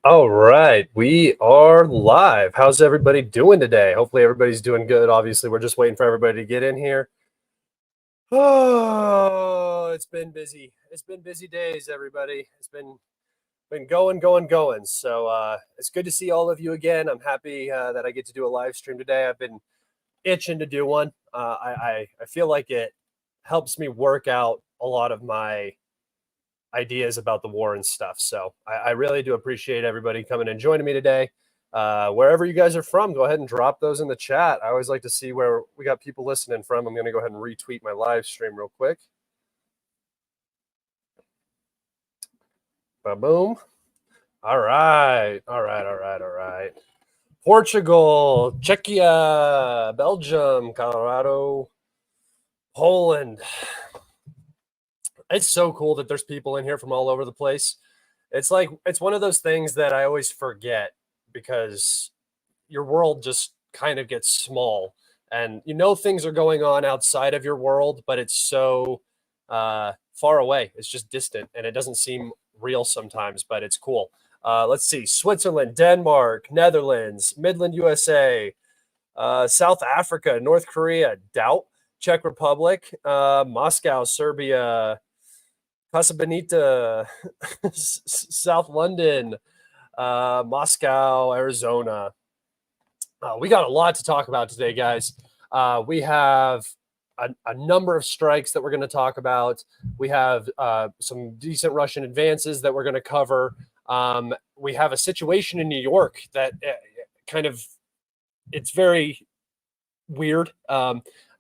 All right, we are live. How's everybody doing today? Hopefully everybody's doing good. Obviously, we're just waiting for everybody to get in here. Oh, it's been busy. It's been busy days, everybody. It's been going. So it's good to see all of you again. I'm happy that I get to do a live stream today. I've been itching to do one. I feel like it helps me work out a lot of my ideas about the war and stuff. So I really do appreciate everybody coming and joining me today. Wherever you guys are from, go ahead and drop those in the chat. I always like to see where we got people listening from. I'm going to go ahead and retweet my live stream real quick. Boom. All right. Portugal, Czechia, Belgium, Colorado, Poland. It's so cool that there's people in here from all over the place. It's one of those things that I always forget because your world just kind of gets small, and things are going on outside of your world, but it's so far away. It's just distant, and it doesn't seem real sometimes, but it's cool. Let's see: Switzerland, Denmark, Netherlands, Midland, USA, South Africa, North Korea, doubt, Czech Republic, Moscow, Serbia, Casa Bonita, South London, Moscow, Arizona. We got a lot to talk about today, guys. We have a number of strikes that we're going to talk about. We have some decent Russian advances that we're going to cover. We have a situation in New York that it's very weird.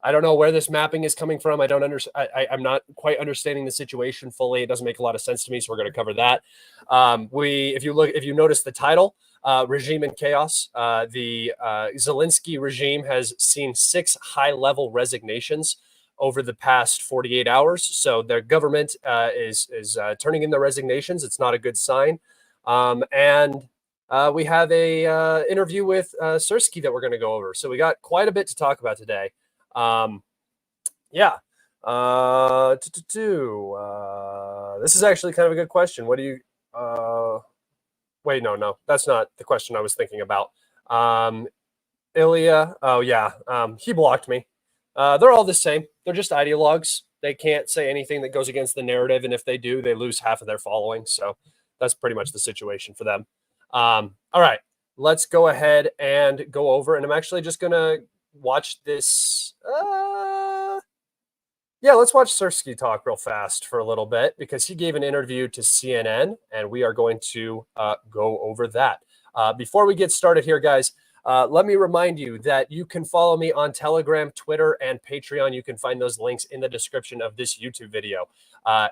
I don't know where this mapping is coming from. I'm not quite understanding the situation fully. It doesn't make a lot of sense to me, so we're going to cover that. If you notice the title, regime in chaos, the Zelensky regime has seen 6 high-level resignations over the past 48 hours. So their government is turning in their resignations. It's not a good sign. And we have a interview with Syrskyi that we're going to go over. So we got quite a bit to talk about today. This is actually kind of a good question. What do you wait, no, that's not the question I was thinking about. Ilya, oh yeah, he blocked me. They're all the same. They're just ideologues. They can't say anything that goes against the narrative, and if they do, they lose half of their following. So that's pretty much the situation for them. All right, let's go ahead and go over, and I'm actually just gonna watch this. Let's watch Syrskyi talk real fast for a little bit because he gave an interview to CNN, and we are going to go over that. Before we get started here, guys, let me remind you that you can follow me on Telegram, Twitter, and Patreon. You can find those links in the description of this YouTube video.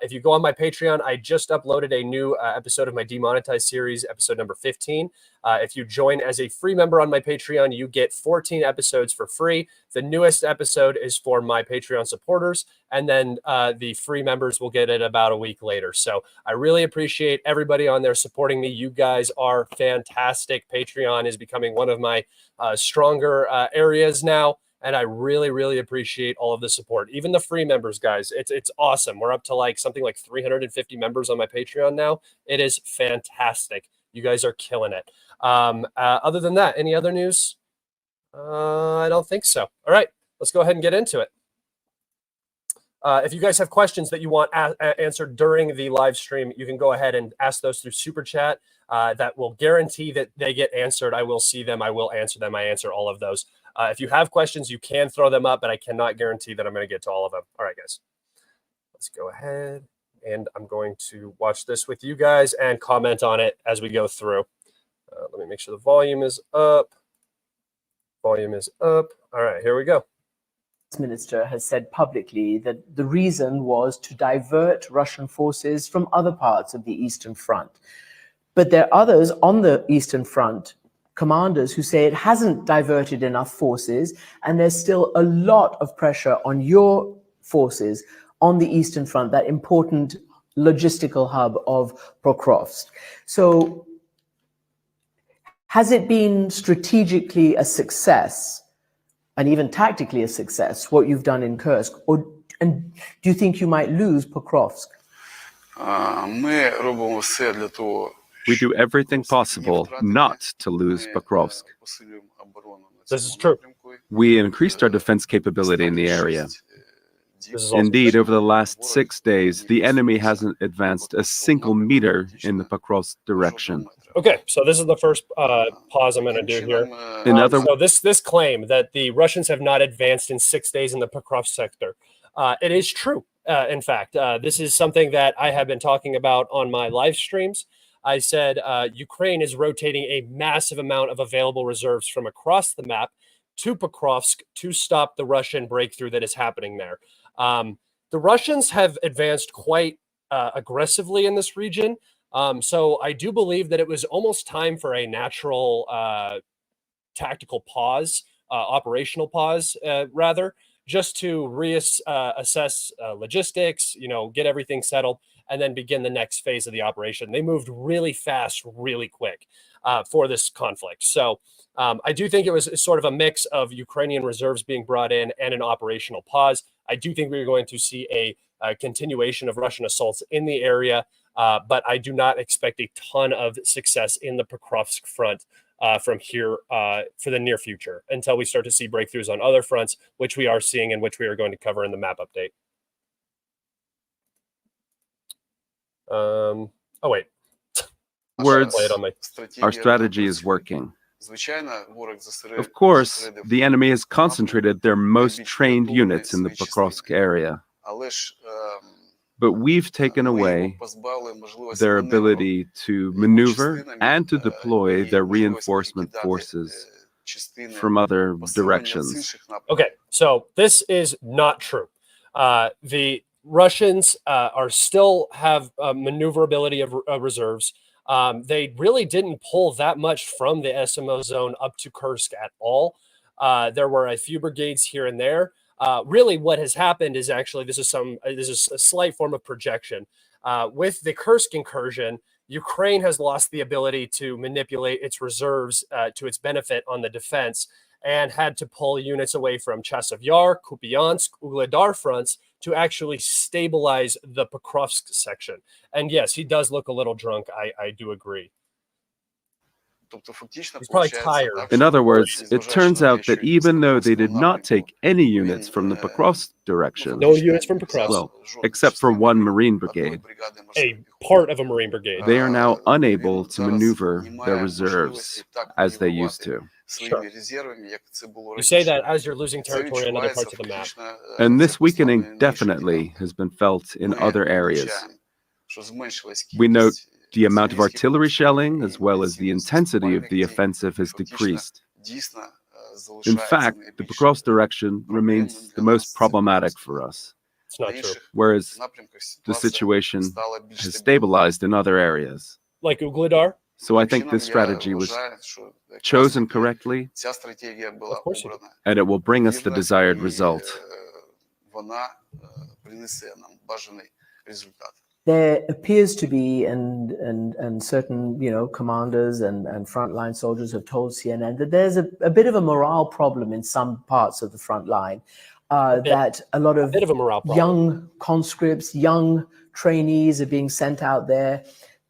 If you go on my Patreon, I just uploaded a new episode of my Demonetized series, episode number 15. If you join as a free member on my Patreon, you get 14 episodes for free. The newest episode is for my Patreon supporters, and then the free members will get it about a week later. So I really appreciate everybody on there supporting me. You guys are fantastic. Patreon is becoming one of my stronger areas now, and I really, really appreciate all of the support. Even the free members, guys, it's awesome. We're up to something like 350 members on my Patreon now. It is fantastic. You guys are killing it. Other than that, any other news? I don't think so. All right, let's go ahead and get into it. If you guys have questions that you want answered during the live stream, you can go ahead and ask those through Super Chat. That will guarantee that they get answered. I will see them. I will answer them. I answer all of those. If you have questions, you can throw them up, but I cannot guarantee that I'm going to get to all of them. All right, guys. Let's go ahead, and I'm going to watch this with you guys and comment on it as we go through. Let me make sure the volume is up. Volume is up. All right, here we go. Minister has said publicly that the reason was to divert Russian forces from other parts of the Eastern Front. But there are others on the Eastern Front, commanders, who say it hasn't diverted enough forces, and there's still a lot of pressure on your forces on the Eastern Front, that important logistical hub of Pokrovsk. So has it been strategically a success, and even tactically a success, what you've done in Kursk? And do you think you might lose Pokrovsk? Ми робимо все для того, We do everything possible not to lose Pokrovsk. This is true. We increased our defense capability in the area. This is also Indeed, true. over the last 6 days, the enemy hasn't advanced a single meter in the Pokrovsk direction. Okay, so this is the first pause I'm going to do here. In other So this claim that the Russians have not advanced in 6 days in the Pokrovsk sector, it is true. In fact, this is something that I have been talking about on my live streams. I said Ukraine is rotating a massive amount of available reserves from across the map to Pokrovsk to stop the Russian breakthrough that is happening there. The Russians have advanced quite aggressively in this region. So I do believe that it was almost time for a natural tactical pause, operational pause, rather, just to reassess logistics, get everything settled, and then begin the next phase of the operation. They moved really fast, really quick for this conflict. So I do think it was sort of a mix of Ukrainian reserves being brought in and an operational pause. I do think we're going to see a continuation of Russian assaults in the area, but I do not expect a ton of success in the Pokrovsk front from here for the near future until we start to see breakthroughs on other fronts, which we are seeing and which we are going to cover in the map update. Oh, wait. words, Play it on my... our strategy is working. Of course, the enemy has concentrated their most trained units in the Pokrovsk area, but we've taken away their ability to maneuver and to deploy their reinforcement forces from other directions. Okay, so this is not true. The Russians are still have maneuverability of reserves. They really didn't pull that much from the SMO zone up to Kursk at all. There were a few brigades here and there. Really, what has happened is actually this is a slight form of projection. With the Kursk incursion, Ukraine has lost the ability to manipulate its reserves to its benefit on the defense and had to pull units away from Chasiv Yar, Kupiansk, Ugledar fronts to actually stabilize the Pokrovsk section. And yes, he does look a little drunk. I do agree. He's probably tired. In other words, it turns out that even though they did not take any units from the Pokrovsk direction, No units from Pokrovsk. well, except for one Marine brigade, A part of a Marine brigade. they are now unable to maneuver their reserves as they used to. Sure. You say that as you're losing territory in other parts of the map. And this weakening definitely has been felt in other areas. We note the amount of artillery shelling as well as the intensity of the offensive has decreased. In fact, the Pokrovsk direction remains the most problematic for us, It's not true. whereas the situation has stabilized in other areas. Like Ugledar? So I think this strategy was chosen correctly, Of course you do. and it will bring us the desired result. There appears to be, and certain commanders and frontline soldiers have told CNN that there's a bit of a morale problem in some parts of the front line. That a lot of a morale problem. young conscripts, young trainees are being sent out there.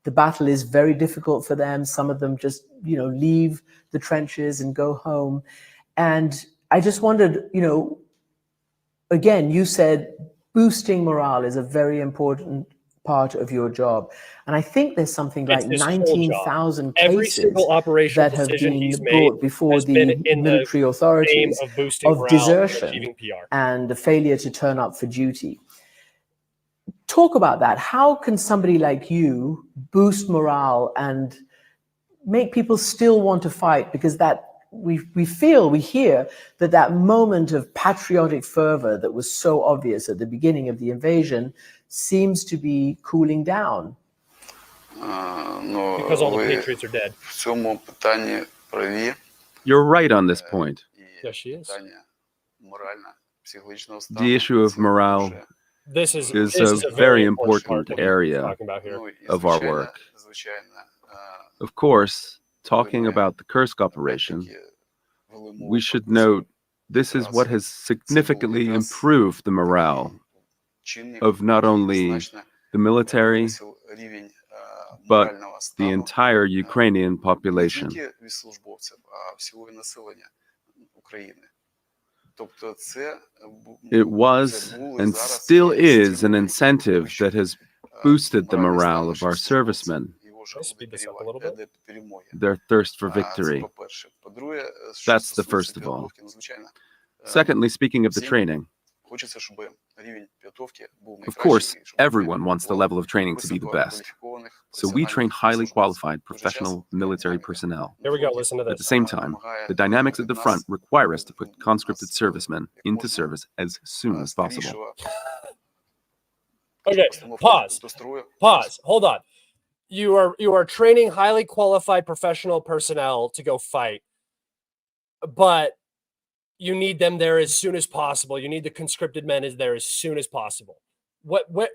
The battle is very difficult for them. Some of them just leave the trenches and go home. And I just wondered, again, you said boosting morale is a very important part of your job. And I think there's something like 19,000 cases that have been brought before the military authorities of desertion and the failure to turn up for duty. Talk about that. How can somebody like you boost morale and make people still want to fight? Because that we hear that moment of patriotic fervor that was so obvious at the beginning of the invasion seems to be cooling down. Because all the patriots are dead. You're right on this point. Yes, she is. The issue of morale This is a very important area of our work. Of course, talking about the Kursk operation, we should note this is what has significantly improved the morale of not only the military, but the entire Ukrainian population. It was and still is an incentive that has boosted the morale of our servicemen, Speed this up a little bit. their thirst for victory. That's the first of all. Secondly, speaking of the training, of course, everyone wants the level of training to be the best. So we train highly qualified professional military personnel. Here we go, listen to this. At the same time, the dynamics at the front require us to put conscripted servicemen into service as soon as possible. Okay, pause, hold on. You are training highly qualified professional personnel to go fight, but you need them there as soon as possible. You need the conscripted men there as soon as possible.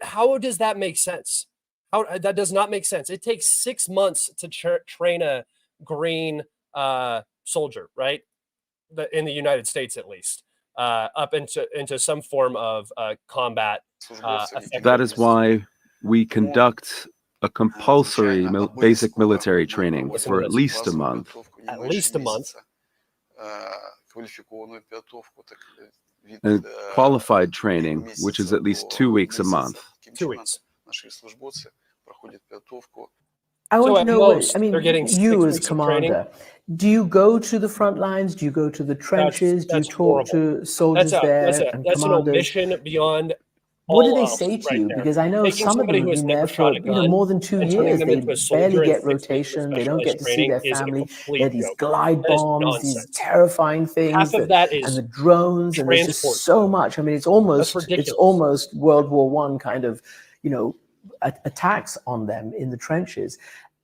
How does that make sense? That does not make sense. It takes 6 months to train a green soldier, right? In the United States, at least, up into some form of combat. That is why we conduct a compulsory basic military training for at least a month. At least a month. And qualified training, which is at least 2 weeks a month. 2 weeks. I want to know, they're getting you as commander, do you go to the front lines? Do you go to the trenches? Do you talk to soldiers there and that's commanders? an omission beyond. What do they say to you? Because I know some of them have been there for more than 2 years. They barely get rotation. They don't get to see their family. There are these glide bombs, these terrifying things, Half of that is and the drones, and there's just so much. I mean, it's almost World War I kind of, attacks on them in the trenches,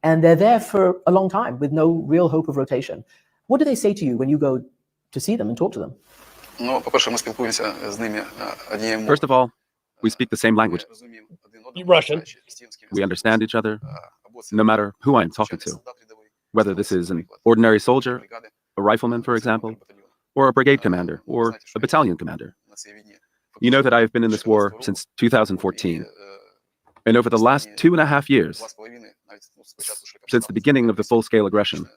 and they're there for a long time with no real hope of rotation. What do they say to you when you go to see them and talk to them? First of all, we speak the same language. Russian. We understand each other, no matter who I'm talking to, whether this is an ordinary soldier, a rifleman, for example, or a brigade commander, or a battalion commander. You know that I have been in this war since 2014. And over the last 2.5 years, since the beginning of the full-scale aggression,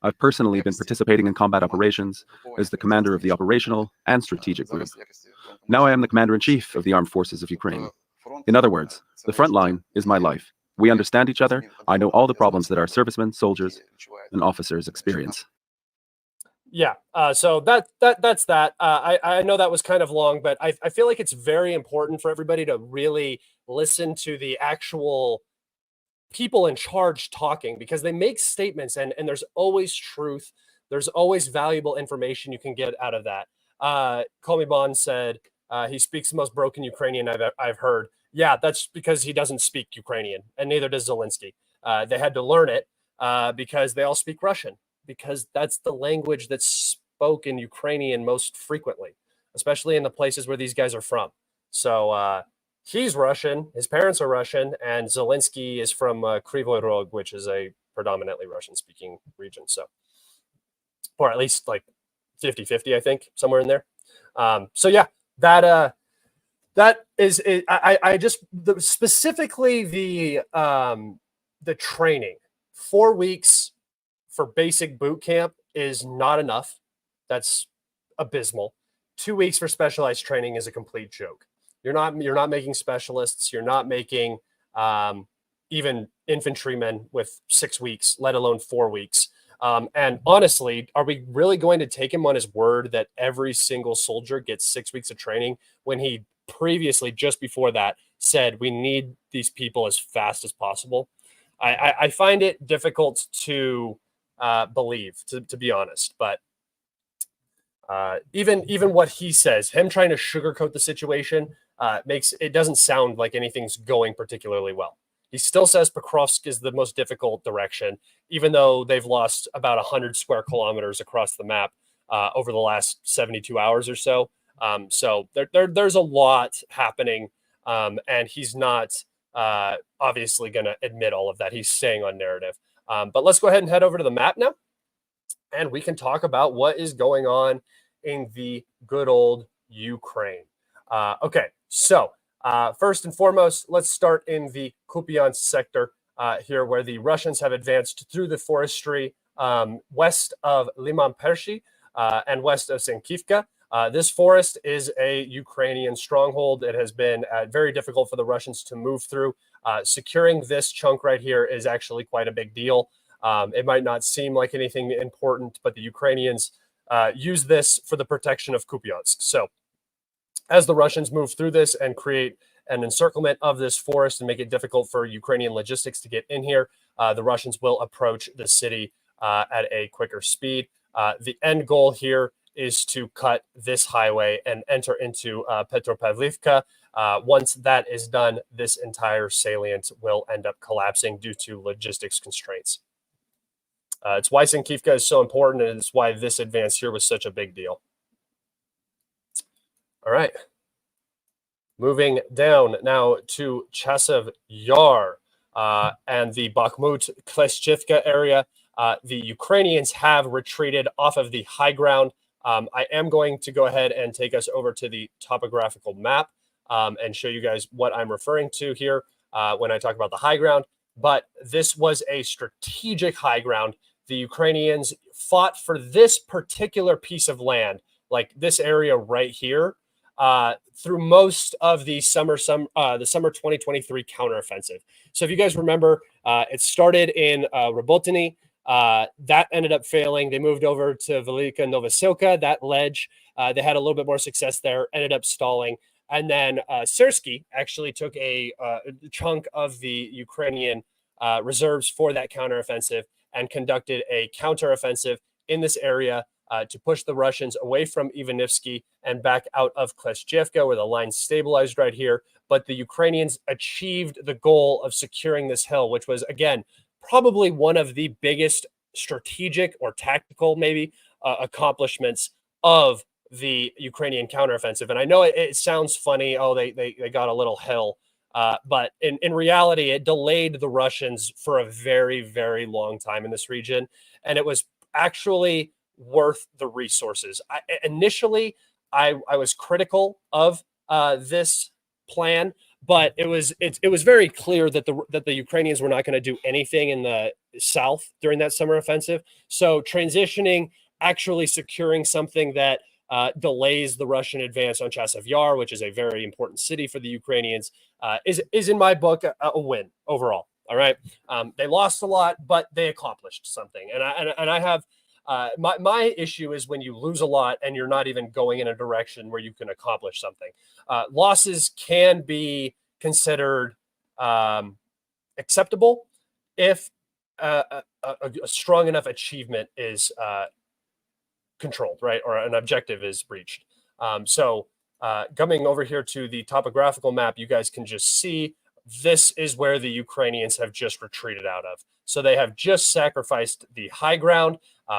I've personally been participating in combat operations as the commander of the operational and strategic group. Now I am the commander-in-chief of the armed forces of Ukraine. In other words, the front line is my life. We understand each other. I know all the problems that our servicemen, soldiers, and officers experience. Yeah, so that's that. I know that was kind of long, but I feel like it's very important for everybody to really listen to the actual people in charge talking, because they make statements and there's always truth. There's always valuable information you can get out of that. Kalibrated said he speaks the most broken Ukrainian I've heard. Yeah, that's because he doesn't speak Ukrainian, and neither does Zelensky. They had to learn it because they all speak Russian, because that's the language that's spoken Ukrainian most frequently, especially in the places where these guys are from. So he's Russian, his parents are Russian, and Zelensky is from Kryvyi Rog, which is a predominantly Russian-speaking region. So, or at least like 50-50, I think, somewhere in there. So yeah, that is I just specifically the training. 4 weeks for basic boot camp is not enough. That's abysmal. 2 weeks for specialized training is a complete joke. You're not making specialists. You're not making even infantrymen with 6 weeks, let alone 4 weeks. And honestly, are we really going to take him on his word that every single soldier gets 6 weeks of training when he previously, just before that, said we need these people as fast as possible? I find it difficult to believe, to be honest. But even what he says, him trying to sugarcoat the situation, doesn't sound like anything's going particularly well. He still says Pokrovsk is the most difficult direction, even though they've lost about 100 square kilometers across the map over the last 72 hours or so. So there's a lot happening, and he's not obviously going to admit all of that. He's staying on narrative. But let's go ahead and head over to the map now, and we can talk about what is going on in the good old Ukraine. Okay, so first and foremost, let's start in the Kupiansk sector. here, where the Russians have advanced through the forestry west of Liman Pershi and west of Senkivka. This forest is a Ukrainian stronghold. It has been very difficult for the Russians to move through. Securing this chunk right here is actually quite a big deal. It might not seem like anything important, but the Ukrainians use this for the protection of Kupiansk. So as the Russians move through this and create an encirclement of this forest and make it difficult for Ukrainian logistics to get in here, the Russians will approach the city at a quicker speed. The end goal here is to cut this highway and enter into Petropavlivka. Once that is done, this entire salient will end up collapsing due to logistics constraints. It's why Senkivka is so important, and it's why this advance here was such a big deal. All right. Moving down now to Chasev Yar and the Bakhmut Kleshchivka area. The Ukrainians have retreated off of the high ground. I am going to go ahead and take us over to the topographical map and show you guys what I'm referring to here when I talk about the high ground. But this was a strategic high ground. The Ukrainians fought for this particular piece of land, like this area right here, through most of the summer 2023 counteroffensive. So if you guys remember, it started in Robotny. That ended up failing. They moved over to Velika Novosilka, that ledge. They had a little bit more success there, ended up stalling. And then Syrskyi actually took a chunk of the Ukrainian reserves for that counteroffensive and conducted a counteroffensive in this area to push the Russians away from Ivanivsky and back out of Kleshchivka, where the line stabilized right here. But the Ukrainians achieved the goal of securing this hill, which was, again, probably one of the biggest strategic or tactical, maybe, accomplishments of the Ukrainian counteroffensive. And I know it sounds funny. Oh, they got a little hill. But in reality, it delayed the Russians for a very, very long time in this region. And it was actually worth the resources. Initially, I was critical of this plan, but it was very clear that the Ukrainians were not going to do anything in the south during that summer offensive. So transitioning, actually securing something that delays the Russian advance on Chasev Yar, which is a very important city for the Ukrainians, is in my book a win overall. All right, they lost a lot, but they accomplished something. And I have my issue is when you lose a lot and you're not even going in a direction where you can accomplish something. Losses can be considered acceptable if a strong enough achievement is controlled, right? Or an objective is reached. So coming over here to the topographical map, you guys can just see this is where the Ukrainians have just retreated out of. So they have just sacrificed the high ground,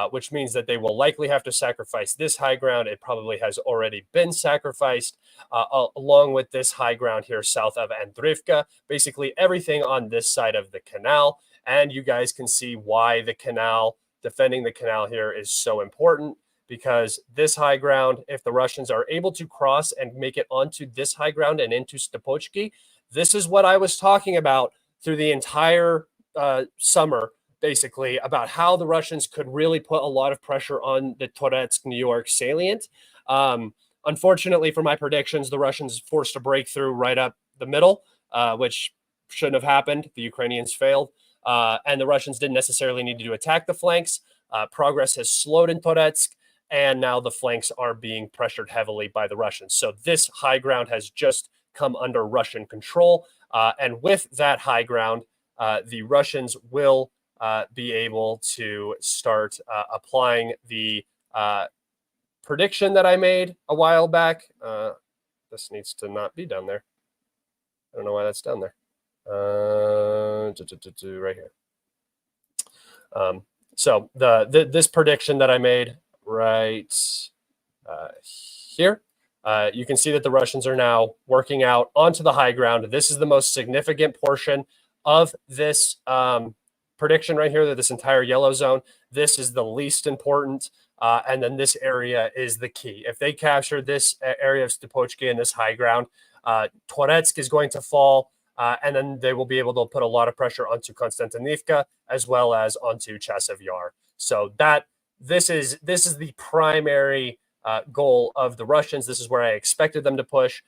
which means that they will likely have to sacrifice this high ground. It probably has already been sacrificed along with this high ground here south of Andrivka, basically everything on this side of the canal. And you guys can see why the canal, defending the canal here is so important, because this high ground, if the Russians are able to cross and make it onto this high ground and into Stepochki, this is what I was talking about through the entire summer, basically, about how the Russians could really put a lot of pressure on the Toretsk, New York salient. Unfortunately, for my predictions, the Russians forced a breakthrough right up the middle, which shouldn't have happened. The Ukrainians failed, and the Russians didn't necessarily need to attack the flanks. Progress has slowed in Toretsk, and now the flanks are being pressured heavily by the Russians. So this high ground has just come under Russian control. And with that high ground, the Russians will be able to start applying the prediction that I made a while back. This needs to not be down there. I don't know why that's down there. Right here. So this prediction that I made right here, you can see that the Russians are now working out onto the high ground. This is the most significant portion of this prediction right here, that this entire yellow zone. This is the least important, and then this area is the key. If they capture this area of Stepochki and this high ground, Toretsk is going to fall. And then they will be able to put a lot of pressure onto Konstantinivka as well as onto Chasiv Yar. So this is the primary goal of the Russians. This is where I expected them to push.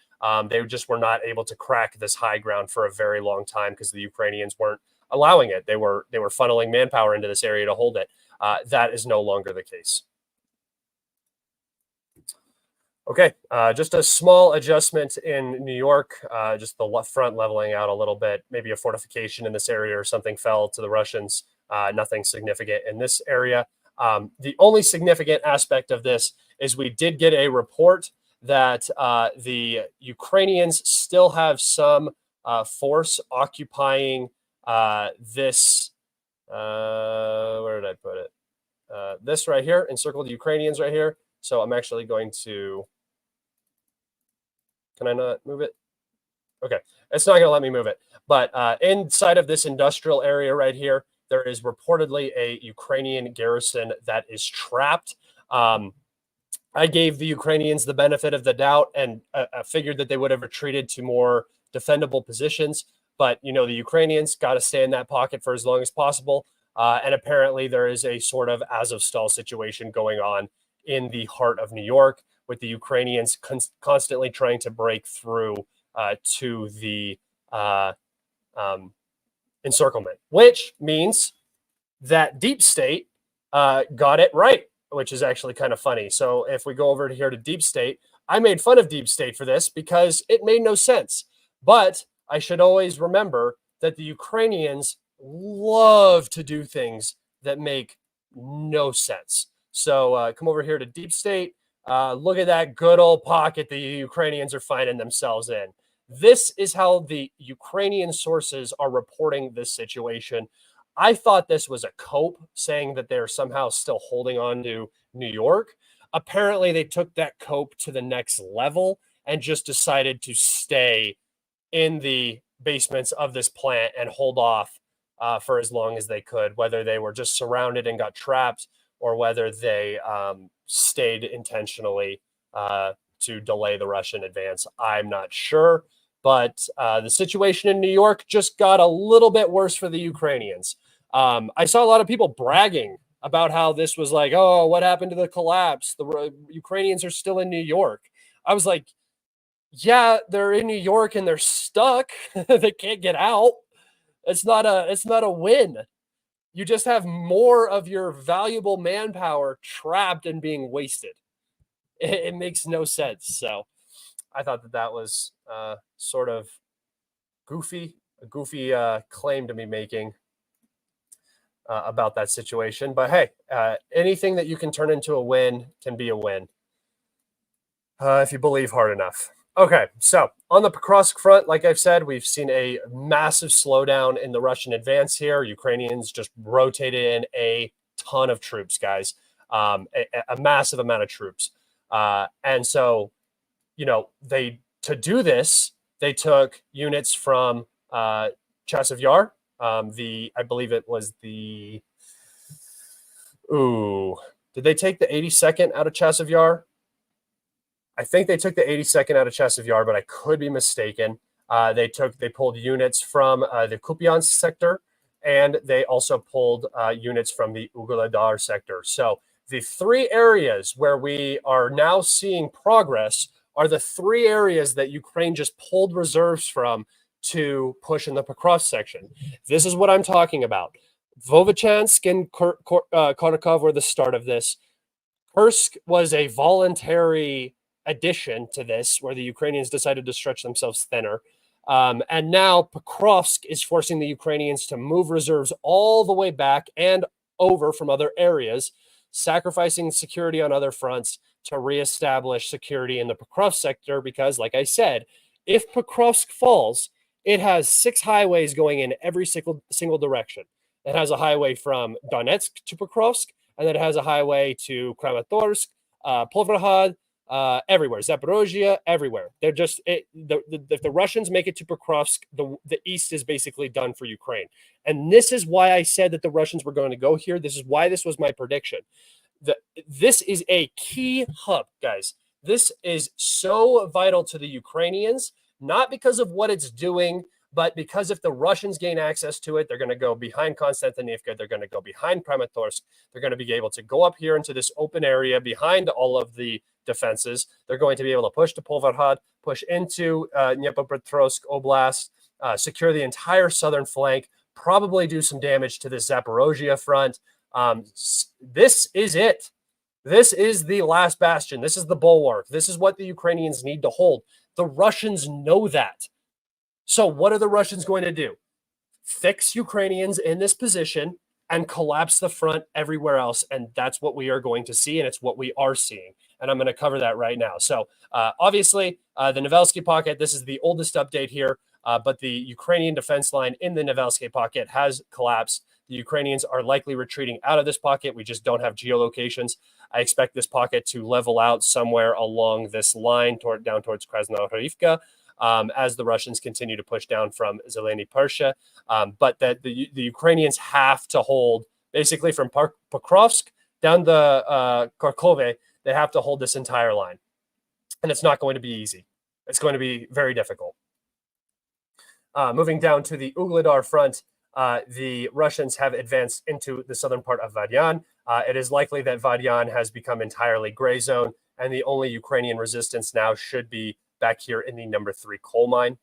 They just were not able to crack this high ground for a very long time because the Ukrainians weren't allowing it. They were funneling manpower into this area to hold it. That is no longer the case. Okay, just a small adjustment in New York, just the front leveling out a little bit. Maybe a fortification in this area or something fell to the Russians. Nothing significant in this area. The only significant aspect of this is we did get a report that the Ukrainians still have some force occupying this. Where did I put it? This right here, encircled Ukrainians right here. So I'm actually going to. Can I not move it? Okay, it's not going to let me move it. But inside of this industrial area right here, there is reportedly a Ukrainian garrison that is trapped. I gave the Ukrainians the benefit of the doubt and figured that they would have retreated to more defendable positions. But, you know, the Ukrainians got to stay in that pocket for as long as possible. And apparently there is a sort of Azovstal situation going on in the heart of New York, with the Ukrainians constantly trying to break through to the encirclement, which means that Deep State got it right, which is actually kind of funny. So if we go over to here to Deep State, I made fun of Deep State for this because it made no sense. But I should always remember that the Ukrainians love to do things that make no sense. So come over here to Deep State. Look at that good old pocket the Ukrainians are finding themselves in. This is how the Ukrainian sources are reporting this situation. I thought this was a cope, saying that they're somehow still holding on to New York. Apparently, they took that cope to the next level and just decided to stay in the basements of this plant and hold off for as long as they could, whether they were just surrounded and got trapped or whether they stayed intentionally to delay the Russian advance. I'm not sure, but the situation in New York just got a little bit worse for the Ukrainians. I saw a lot of people bragging about how this was like, oh, what happened to the collapse? The Ukrainians are still in New York. I was like, yeah, they're in New York and they're stuck. They can't get out. It's not a win. You just have more of your valuable manpower trapped and being wasted. It makes no sense. So I thought that was sort of a goofy claim to be making about that situation. But hey, anything that you can turn into a win can be a win if you believe hard enough. Okay, so on the Pokrovsk front, like I've said, we've seen a massive slowdown in the Russian advance here. Ukrainians just rotated in a ton of troops, guys, a massive amount of troops. And so, you know, to do this, they took units from Chasiv Yar. I believe it was did they take the 82nd out of Chasiv Yar? I think they took the 82nd out of Chasiv Yar, but I could be mistaken. They pulled units from the Kupiansk sector, and they also pulled units from the Ugledar sector. So the three areas where we are now seeing progress are the three areas that Ukraine just pulled reserves from to push in the Pokrovsk section. This is what I'm talking about. Vovchansk and Kharkov were the start of this. Kursk was a voluntary addition to this, where the Ukrainians decided to stretch themselves thinner. And now Pokrovsk is forcing the Ukrainians to move reserves all the way back and over from other areas, sacrificing security on other fronts to reestablish security in the Pokrovsk sector. Because, like I said, if Pokrovsk falls, it has 6 highways going in every single direction. It has a highway from Donetsk to Pokrovsk, and then it has a highway to Kramatorsk, Plovrahad, everywhere, Zaporozhye, everywhere. They're just if the Russians make it to Pokrovsk, the east is basically done for Ukraine. And this is why I said that the Russians were going to go here. This is why this was my prediction. This is a key hub, guys. This is so vital to the Ukrainians, not because of what it's doing, But because if the Russians gain access to it, they're going to go behind Konstantinivka, they're going to go behind Kramatorsk, they're going to be able to go up here into this open area behind all of the defenses. They're going to be able to push to Povarhad, push into Dnepropetrovsk Oblast, secure the entire southern flank, probably do some damage to this Zaporozhye front. This is it. This is the last bastion. This is the bulwark. This is what the Ukrainians need to hold. The Russians know that. So what are the Russians going to do? Fix Ukrainians in this position and collapse the front everywhere else. And that's what we are going to see. And it's what we are seeing. And I'm going to cover that right now. So obviously, the Nevelsky Pocket, this is the oldest update here. But the Ukrainian defense line in the Nevelsky Pocket has collapsed. The Ukrainians are likely retreating out of this pocket. We just don't have geolocations. I expect this pocket to level out somewhere along this line down towards Krasnohorivka. As the Russians continue to push down from Zeleny Persha. But that the Ukrainians have to hold, basically from Pokrovsk down the Kharkove, they have to hold this entire line. And it's not going to be easy. It's going to be very difficult. Moving down to the Ugledar front, the Russians have advanced into the southern part of Vadyan. It is likely that Vadyan has become entirely gray zone, and the only Ukrainian resistance now should be back here in the number 3 coal mine.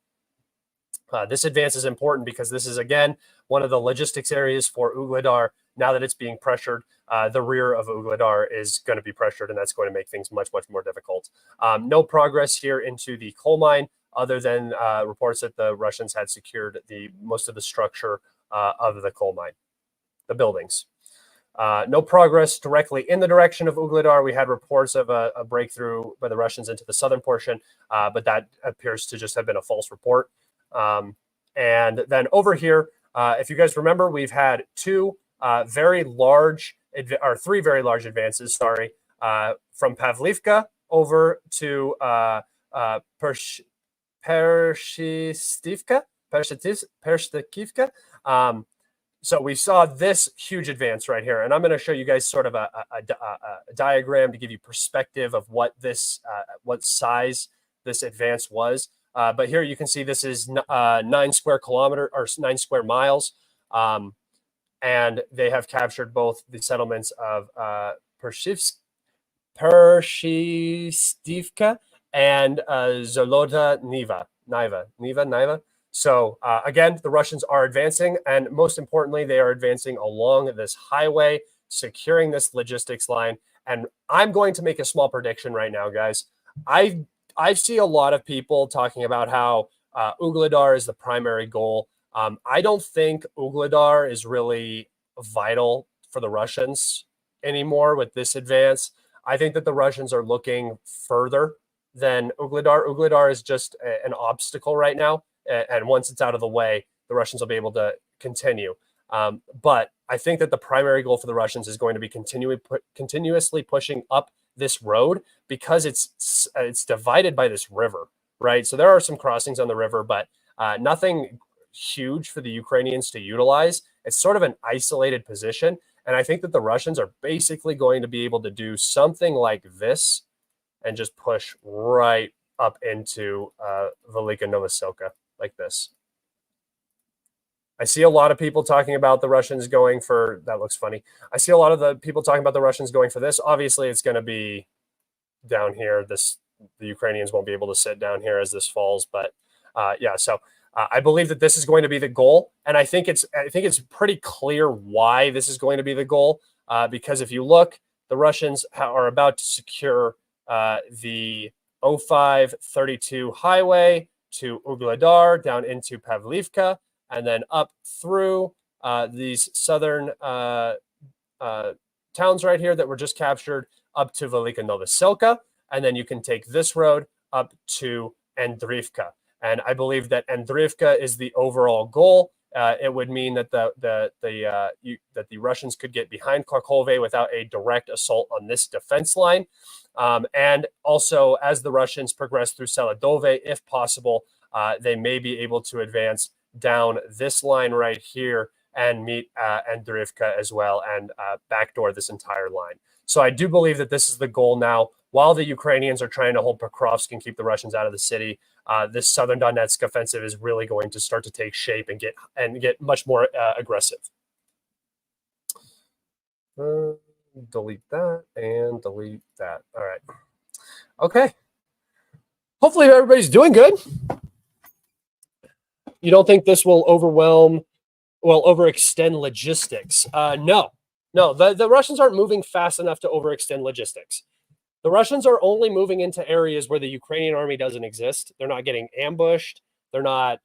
This advance is important because this is, again, one of the logistics areas for Ugledar. Now that it's being pressured, the rear of Ugledar is going to be pressured, and that's going to make things much, much more difficult. No progress here into the coal mine, other than reports that the Russians had secured most of the structure of the coal mine, the buildings. No progress directly in the direction of Ugledar. We had reports of a breakthrough by the Russians into the southern portion, but that appears to just have been a false report. And then over here, if you guys remember, we've had three very large advances, from Pavlivka over to Pershtikivka. So we saw this huge advance right here, and I'm going to show you guys sort of a diagram to give you perspective of what size this advance was. But here you can see this is 9 square kilometers or 9 square miles, and they have captured both the settlements of Pershistivka and Zoloda Niva. So again, the Russians are advancing, and most importantly, they are advancing along this highway, securing this logistics line. And I'm going to make a small prediction right now, guys. I see a lot of people talking about how Ugledar is the primary goal. I don't think Ugledar is really vital for the Russians anymore with this advance. I think that the Russians are looking further than Ugledar. Ugledar is just an obstacle right now. And once it's out of the way, the Russians will be able to continue. But I think that the primary goal for the Russians is going to be continuously pushing up this road, because it's divided by this river, right? So there are some crossings on the river, but nothing huge for the Ukrainians to utilize. It's sort of an isolated position. And I think that the Russians are basically going to be able to do something like this and just push right up into Velika Novoselka. Like this. I see a lot of people talking about the Russians going for, that looks funny. I see a lot of the people talking about the Russians going for this. Obviously, it's going to be down here. The Ukrainians won't be able to sit down here as this falls. But yeah, so I believe that this is going to be the goal. And I think it's pretty clear why this is going to be the goal. Because if you look, the Russians are about to secure the 0532 highway to Ugledar, down into Pavlivka, and then up through these southern towns right here that were just captured, up to Velika Novoselka, and then you can take this road up to Andrivka. And I believe that Andrivka is the overall goal. It would mean that the Russians could get behind Kharkove without a direct assault on this defense line. And also, as the Russians progress through Seladove, if possible, they may be able to advance down this line right here and meet Andriivka as well and backdoor this entire line. So I do believe that this is the goal now. While the Ukrainians are trying to hold Pokrovsk and keep the Russians out of the city, this southern Donetsk offensive is really going to start to take shape and get much more aggressive. Delete that and delete that. All right. Okay. Hopefully everybody's doing good. You don't think this will overextend logistics? No. The Russians aren't moving fast enough to overextend logistics. The Russians are only moving into areas where the Ukrainian army doesn't exist. They're not getting ambushed. They're not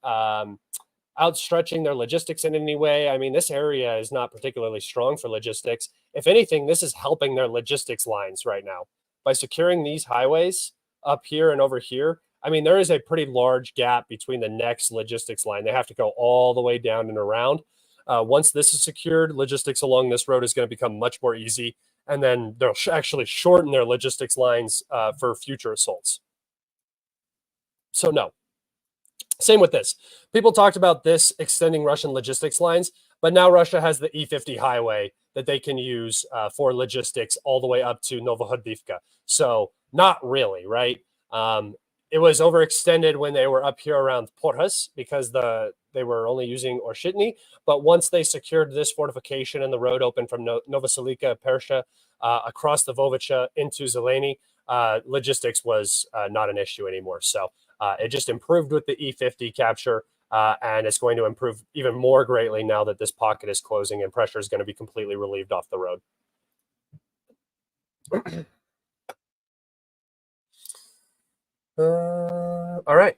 outstretching their logistics in any way. I mean, this area is not particularly strong for logistics. If anything, this is helping their logistics lines right now. By securing these highways up here and over here, I mean, there is a pretty large gap between the next logistics line. They have to go all the way down and around. Once this is secured, logistics along this road is going to become much more easy. And then they'll actually shorten their logistics lines for future assaults. So no. Same with this. People talked about this extending Russian logistics lines, but now Russia has the E50 highway that they can use for logistics all the way up to Novohodivka. So not really, right? It was overextended when they were up here around Porhus because they were only using Orshitny. But once they secured this fortification and the road opened from Novoselika, Persha, across the Vovicha into Zeleny, logistics was not an issue anymore. So it just improved with the E50 capture, and it's going to improve even more greatly now that this pocket is closing and pressure is going to be completely relieved off the road. All right.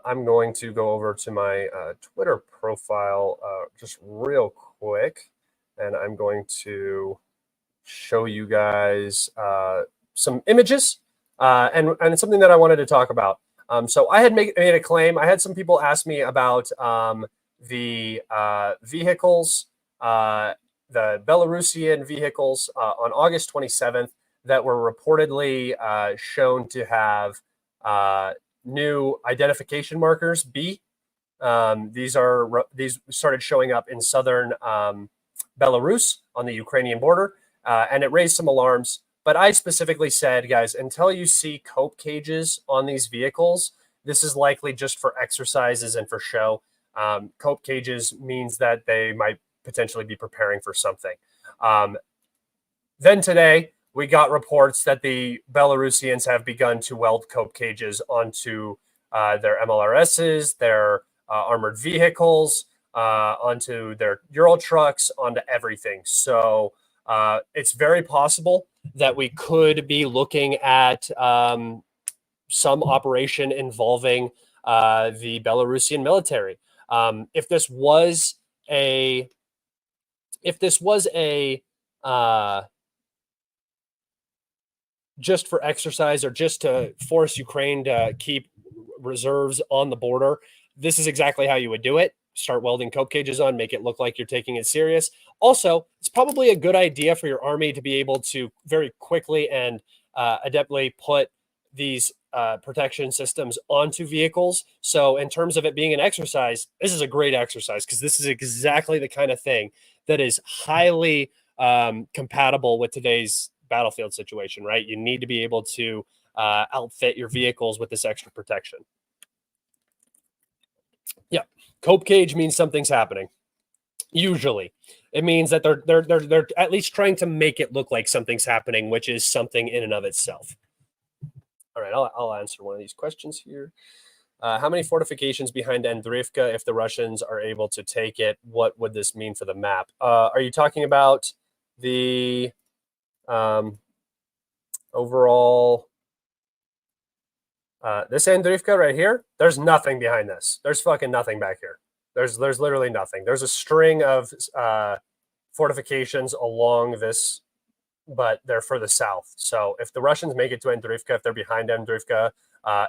I'm going to go over to my Twitter profile just real quick, and I'm going to show you guys some images and something that I wanted to talk about. So I had made a claim. I had some people ask me about the vehicles, the Belarusian vehicles on August 27th that were reportedly shown to have new identification markers, B. These started showing up in southern Belarus on the Ukrainian border, and it raised some alarms. But I specifically said, guys, until you see cope cages on these vehicles, this is likely just for exercises and for show. Cope cages means that they might potentially be preparing for something. Then today, we got reports that the Belarusians have begun to weld cope cages onto their MLRSs, their armored vehicles, onto their Ural trucks, onto everything. So it's very possible that we could be looking at some operation involving the Belarusian military. If this was a just for exercise or just to force Ukraine to keep reserves on the border, this is exactly how you would do it. Start welding cope cages on, make it look like you're taking it serious. Also, it's probably a good idea for your army to be able to very quickly and adeptly put these protection systems onto vehicles. So in terms of it being an exercise, this is a great exercise because this is exactly the kind of thing that is highly compatible with today's battlefield situation, right? You need to be able to outfit your vehicles with this extra protection. Yeah, cope cage means something's happening. Usually, it means that they're at least trying to make it look like something's happening, which is something in and of itself. All right, I'll answer one of these questions here. How many fortifications behind Andriivka? If the Russians are able to take it, what would this mean for the map? Are you talking about the overall? This Andriivka right here, there's nothing behind this. There's fucking nothing back here. There's literally nothing. There's a string of fortifications along this, but they're further south. So if the Russians make it to Andriivka, if they're behind Andriivka,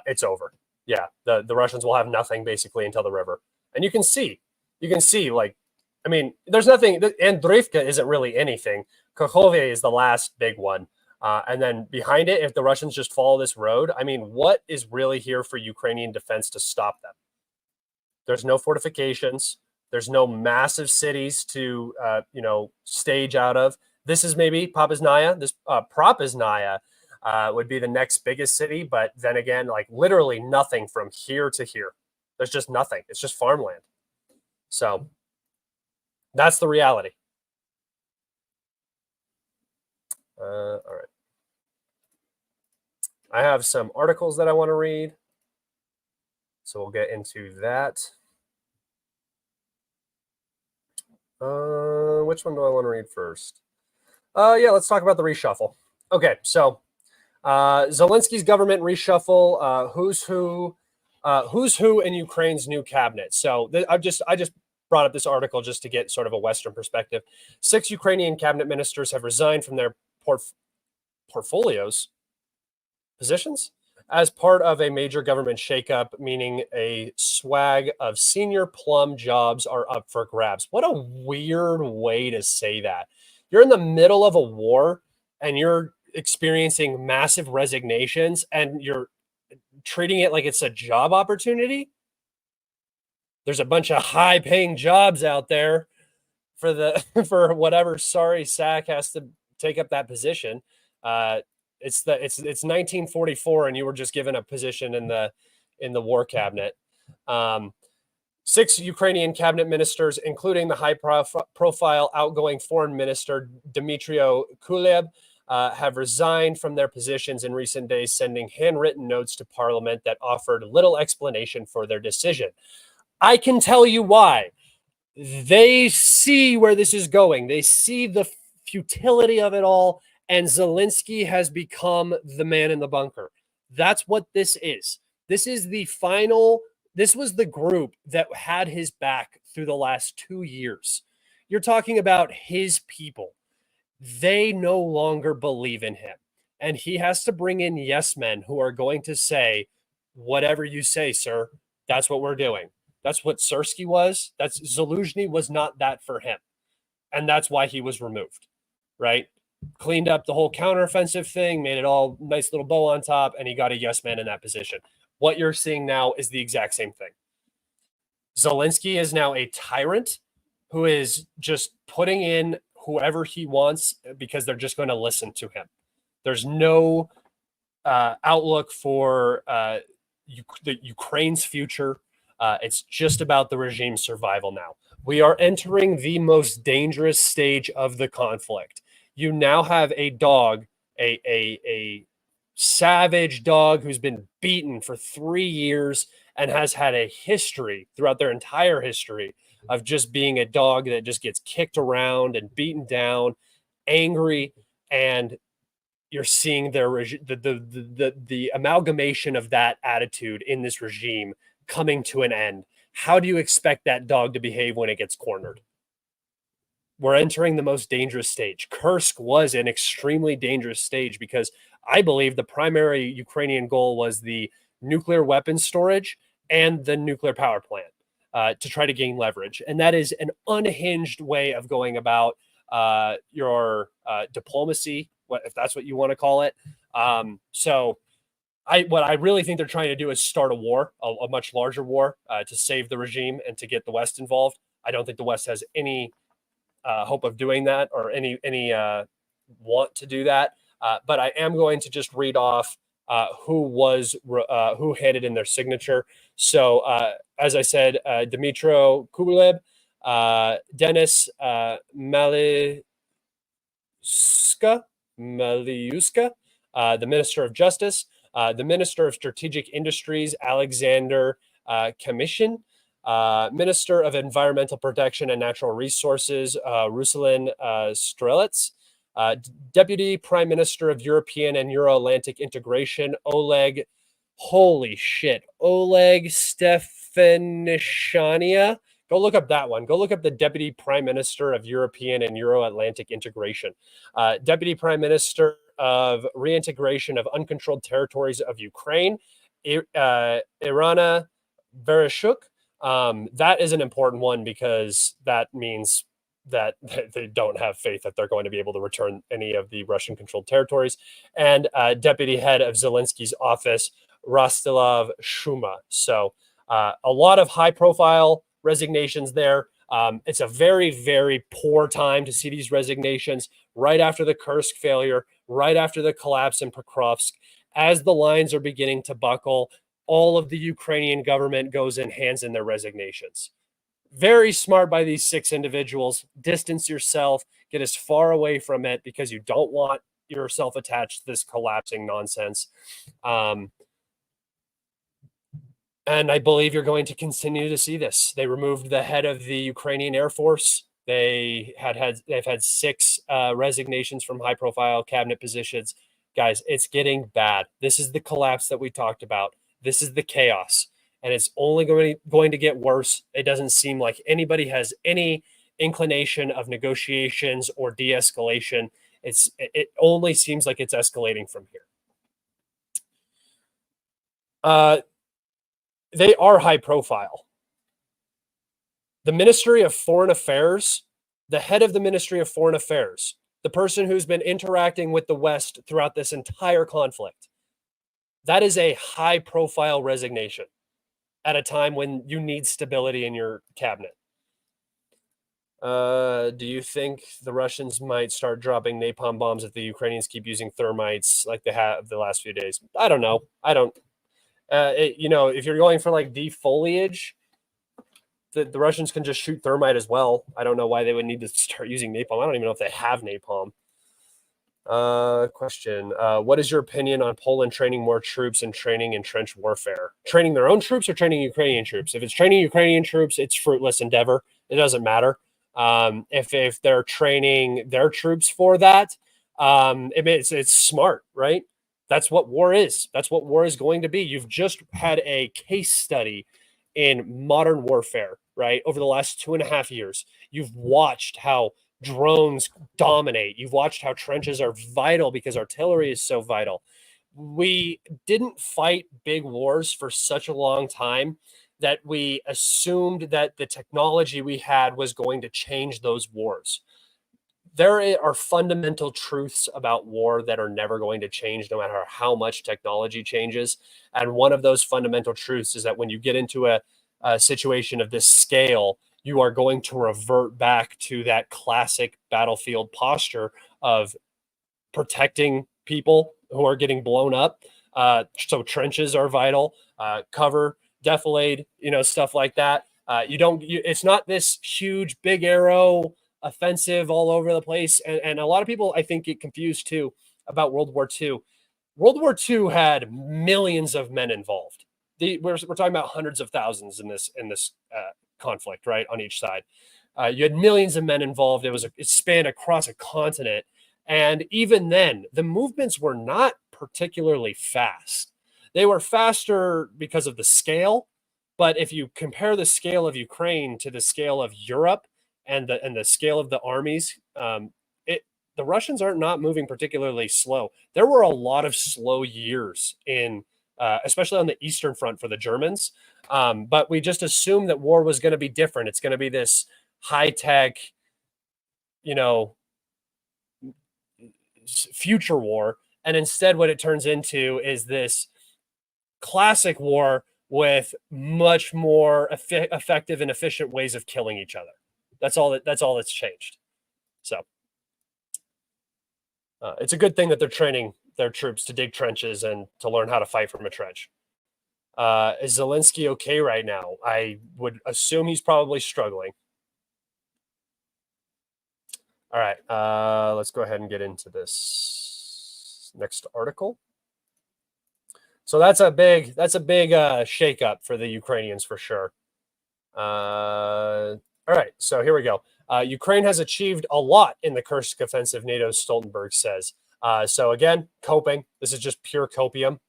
it's over. Yeah, the Russians will have nothing basically until the river. And you can see, like, I mean, there's nothing. Andriivka isn't really anything. Kakhovye is the last big one. And then behind it, if the Russians just follow this road, I mean, what is really here for Ukrainian defense to stop them? There's no fortifications. There's no massive cities to, stage out of. This is maybe Papasnaya. This Propasnaya would be the next biggest city. But then again, like literally nothing from here to here. There's just nothing. It's just farmland. So that's the reality. All right. I have some articles that I want to read. So we'll get into that. Which one do I want to read first? Yeah, let's talk about the reshuffle. Okay, so Zelensky's government reshuffle. Who's who in Ukraine's new cabinet? So I just brought up this article just to get sort of a Western perspective. 6 Ukrainian cabinet ministers have resigned from their positions as part of a major government shakeup, meaning a swag of senior plum jobs are up for grabs. What a weird way to say that. You're in the middle of a war and you're experiencing massive resignations and you're treating it like it's a job opportunity. There's a bunch of high-paying jobs out there for whatever sorry sack has to take up that position. It's 1944, and you were just given a position in the war cabinet. 6 Ukrainian cabinet ministers, including the high-profile outgoing foreign minister Dmytro Kuleb, have resigned from their positions in recent days, sending handwritten notes to parliament that offered little explanation for their decision. I can tell you why. They see where this is going. They see the futility of it all, and Zelensky has become the man in the bunker. That's what this is. This is the final. This was the group that had his back through the last 2 years. You're talking about his people. They no longer believe in him. And he has to bring in yes men who are going to say, whatever you say, sir, that's what we're doing. That's what Syrskyi was. That's Zelensky was not that for him. And that's why he was removed, right? Cleaned up the whole counteroffensive thing, made it all nice little bow on top, and he got a yes man in that position. What you're seeing now is the exact same thing. Zelensky is now a tyrant who is just putting in whoever he wants because they're just going to listen to him. There's no outlook for the Ukraine's future. It's just about the regime's survival now. We are entering the most dangerous stage of the conflict. You now have a dog, a savage dog who's been beaten for 3 years and has had a history throughout their entire history of just being a dog that just gets kicked around and beaten down, angry, and you're seeing the amalgamation of that attitude in this regime coming to an end. How do you expect that dog to behave when it gets cornered? We're entering the most dangerous stage. Kursk was an extremely dangerous stage because I believe the primary Ukrainian goal was the nuclear weapons storage and the nuclear power plant to try to gain leverage. And that is an unhinged way of going about your diplomacy, if that's what you want to call it. What I really think they're trying to do is start a war, a much larger war to save the regime and to get the West involved. I don't think the West has any hope of doing that or any want to do that. But I am going to just read off who had it in their signature. So as I said, Dmytro Kuleb, Denis Maliuska, the Minister of Justice, the Minister of Strategic Industries, Alexander Kamishin, Minister of Environmental Protection and Natural Resources, Ruslan Strelets, Deputy Prime Minister of European and Euro-Atlantic Integration, Oleg Stefanishania. Go look up that one. Go look up the Deputy Prime Minister of European and Euro-Atlantic Integration. Deputy Prime Minister of Reintegration of Uncontrolled Territories of Ukraine, Irina Vereshchuk. That is an important one because that means that they don't have faith that they're going to be able to return any of the Russian-controlled territories. And Deputy Head of Zelensky's office, Rostislav Shuma. So A lot of high-profile resignations there. It's a very, very poor time to see these resignations right after the Kursk failure, right after the collapse in Pokrovsk. As the lines are beginning to buckle, all of the Ukrainian government goes and hands in their resignations. Very smart by these 6 individuals. Distance yourself, get as far away from it because you don't want yourself attached to this collapsing nonsense. And I believe you're going to continue to see this. They removed the head of the Ukrainian Air Force. They've had 6 resignations from high-profile cabinet positions. Guys, it's getting bad. This is the collapse that we talked about. This is the chaos, and it's only going to get worse. It doesn't seem like anybody has any inclination of negotiations or de-escalation. It only seems like it's escalating from here. They are high profile. The Ministry of Foreign Affairs, the head of the Ministry of Foreign Affairs, the person who's been interacting with the West throughout this entire conflict, that is a high profile resignation at a time when you need stability in your cabinet. Do you think the Russians might start dropping napalm bombs if the Ukrainians keep using thermites like they have the last few days? I don't know. I don't. If you're going for like defoliage, the Russians can just shoot thermite as well. I don't know why they would need to start using napalm. I don't even know if they have napalm. Question. What is your opinion on Poland training more troops and training in trench warfare? Training their own troops or training Ukrainian troops? If it's training Ukrainian troops, it's fruitless endeavor. It doesn't matter. If they're training their troops for that, it's smart, right? That's what war is. That's what war is going to be. You've just had a case study in modern warfare, right? Over the last 2.5 years, you've watched how drones dominate. You've watched how trenches are vital because artillery is so vital. We didn't fight big wars for such a long time that we assumed that the technology we had was going to change those wars. There are fundamental truths about war that are never going to change no matter how much technology changes. And one of those fundamental truths is that when you get into a situation of this scale, you are going to revert back to that classic battlefield posture of protecting people who are getting blown up. So trenches are vital, cover, defilade, stuff like that. It's not this huge big arrow offensive all over the place. And a lot of people, I think, get confused too about World War II. World War II had millions of men involved. We're talking about hundreds of thousands in this conflict, right, on each side. You had millions of men involved. It spanned across a continent. And even then, the movements were not particularly fast. They were faster because of the scale. But if you compare the scale of Ukraine to the scale of Europe and the scale of the armies, the Russians are not moving particularly slow. There were a lot of slow years especially on the Eastern Front for the Germans. But we just assumed that war was going to be different. It's going to be this high-tech, future war. And instead what it turns into is this classic war with much more effective and efficient ways of killing each other. That's all that's changed. So it's a good thing that they're training their troops to dig trenches and to learn how to fight from a trench. Is Zelensky okay right now? I would assume he's probably struggling. All right, let's go ahead and get into this next article. So that's a big shakeup for the Ukrainians for sure. All right, so here we go. Ukraine has achieved a lot in the Kursk offensive, NATO's Stoltenberg says. So again, coping. This is just pure copium.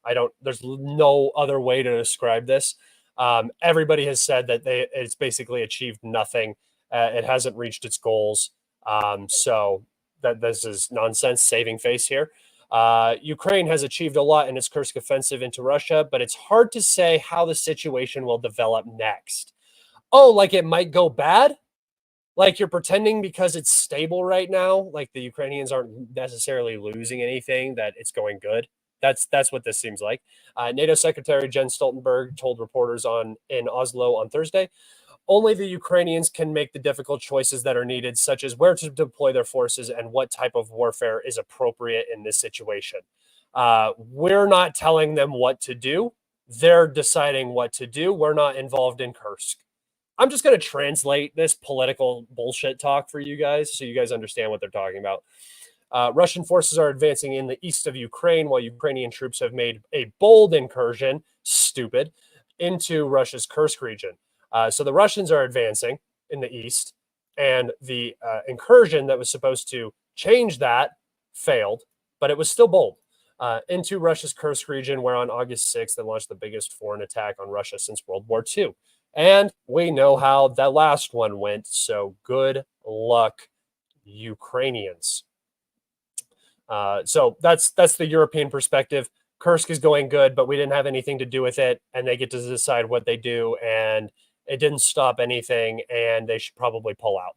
There's no other way to describe this. Everybody has said that it's basically achieved nothing. It hasn't reached its goals. So that this is nonsense, saving face here. Ukraine has achieved a lot in its Kursk offensive into Russia, but it's hard to say how the situation will develop next. Oh, like it might go bad? Like you're pretending because it's stable right now, like the Ukrainians aren't necessarily losing anything, that it's going good? That's what this seems like. NATO Secretary Jens Stoltenberg told reporters in Oslo on Thursday, only the Ukrainians can make the difficult choices that are needed, such as where to deploy their forces and what type of warfare is appropriate in this situation. We're not telling them what to do. They're deciding what to do. We're not involved in Kursk. I'm just going to translate this political bullshit talk for you guys so you guys understand what they're talking about. Russian forces are advancing in the east of Ukraine while Ukrainian troops have made a bold incursion, stupid, into Russia's Kursk region. So the Russians are advancing in the east, and the incursion that was supposed to change that failed, but it was still bold. Into Russia's Kursk region, where on August 6th, they launched the biggest foreign attack on Russia since World War II. And we know how that last one went, so good luck, Ukrainians. So that's the European perspective. Kursk is going good, but we didn't have anything to do with it, and they get to decide what they do, and it didn't stop anything, and they should probably pull out.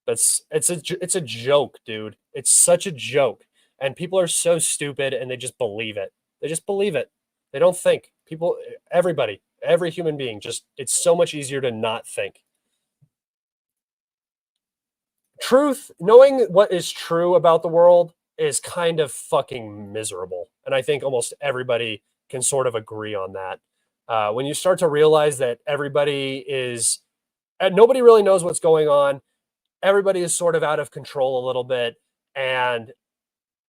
It's a joke, dude. It's such a joke, and people are so stupid, and they just believe it. They just believe it. They don't think. People, everybody, every human being, it's so much easier to not think. Truth, knowing what is true about the world is kind of fucking miserable. And I think almost everybody can sort of agree on that. When you start to realize that everybody is, and nobody really knows what's going on, everybody is sort of out of control a little bit, and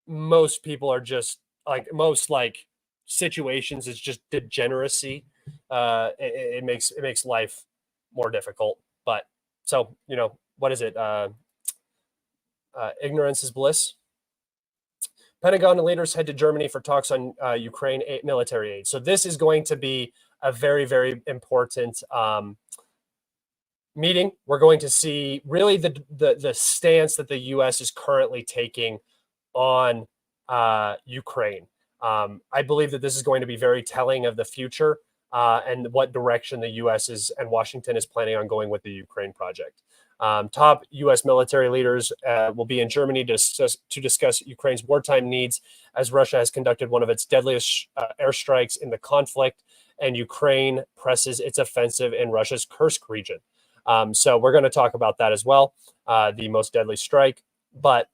most people are just most situations is just degeneracy. It makes life more difficult. But so, what is it? Ignorance is bliss. Pentagon leaders head to Germany for talks on Ukraine military aid. So this is going to be a very, very important meeting. We're going to see really the stance that the U.S. is currently taking on Ukraine. I believe that this is going to be very telling of the future and what direction the U.S. and Washington is planning on going with the Ukraine project. Top U.S. military leaders will be in Germany to discuss Ukraine's wartime needs, as Russia has conducted one of its deadliest airstrikes in the conflict, and Ukraine presses its offensive in Russia's Kursk region. So we're going to talk about that as well, the most deadly strike. But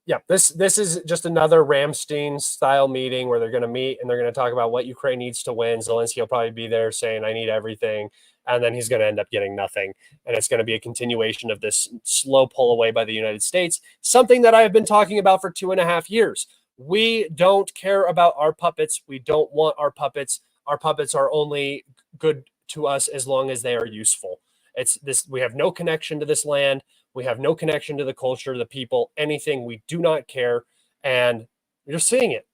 yeah, this is just another Ramstein-style meeting where they're going to meet and they're going to talk about what Ukraine needs to win. Zelensky will probably be there saying, I need everything. And then he's going to end up getting nothing. And it's going to be a continuation of this slow pull away by the United States, something that I have been talking about for 2.5 years. We don't care about our puppets. We don't want our puppets. Our puppets are only good to us as long as they are useful. It's this. We have no connection to this land. We have no connection to the culture, the people, anything. We do not care. And you're seeing it.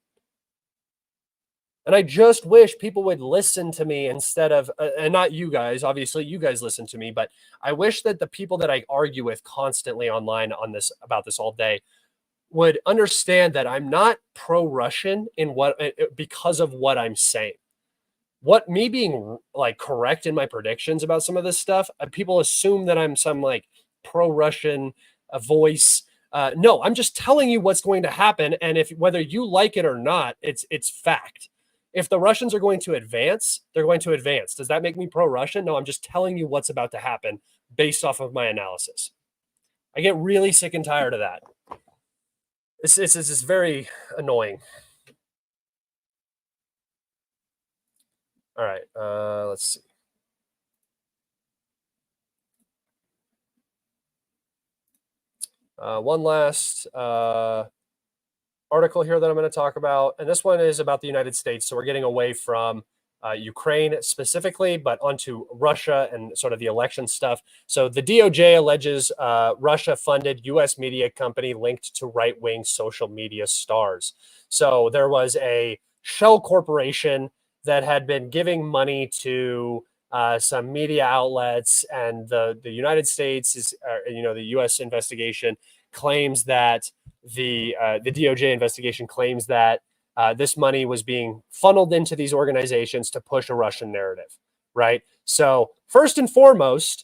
And I just wish people would listen to me instead of, and not you guys, obviously you guys listen to me, but I wish that the people that I argue with constantly online on this, about this all day, would understand that I'm not pro-Russian because of what I'm saying. What me being correct in my predictions about some of this stuff, people assume that I'm some pro-Russian voice. No, I'm just telling you what's going to happen. And whether you like it or not, it's fact. If the Russians are going to advance, they're going to advance. Does that make me pro-Russian? No, I'm just telling you what's about to happen based off of my analysis. I get really sick and tired of that. It's very annoying. All right, let's see. One last article here that I'm going to talk about, and this one is about the United States. So we're getting away from Ukraine specifically, but onto Russia and sort of the election stuff. So the DOJ alleges Russia funded U.S. media company linked to right-wing social media stars. So there was a shell corporation that had been giving money to some media outlets, and the United States is, the U.S. investigation claims that the DOJ investigation claims that this money was being funneled into these organizations to push a Russian narrative, right? So first and foremost,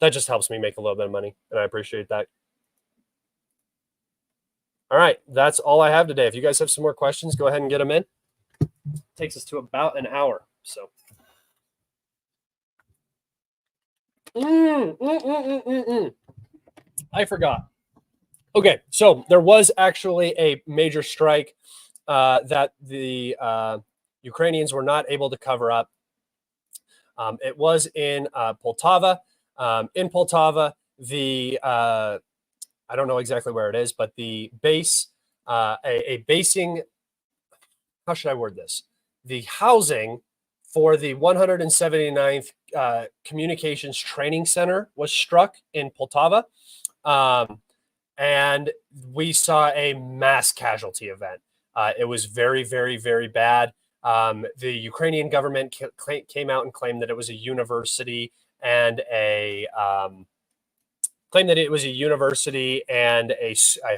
that just helps me make a little bit of money, and I appreciate that. All right, that's all I have today. If you guys have some more questions, go ahead and get them in. Takes us to about an hour. So I forgot. Okay, so there was actually a major strike that the Ukrainians were not able to cover up. It was in Poltava. In Poltava, the I don't know exactly where it is, but the base, a basing, how should I word this? The housing for the 179th Communications Training Center was struck in Poltava. And we saw a mass casualty event. It was very, very, very bad. The Ukrainian government came out and claimed that it was a university and a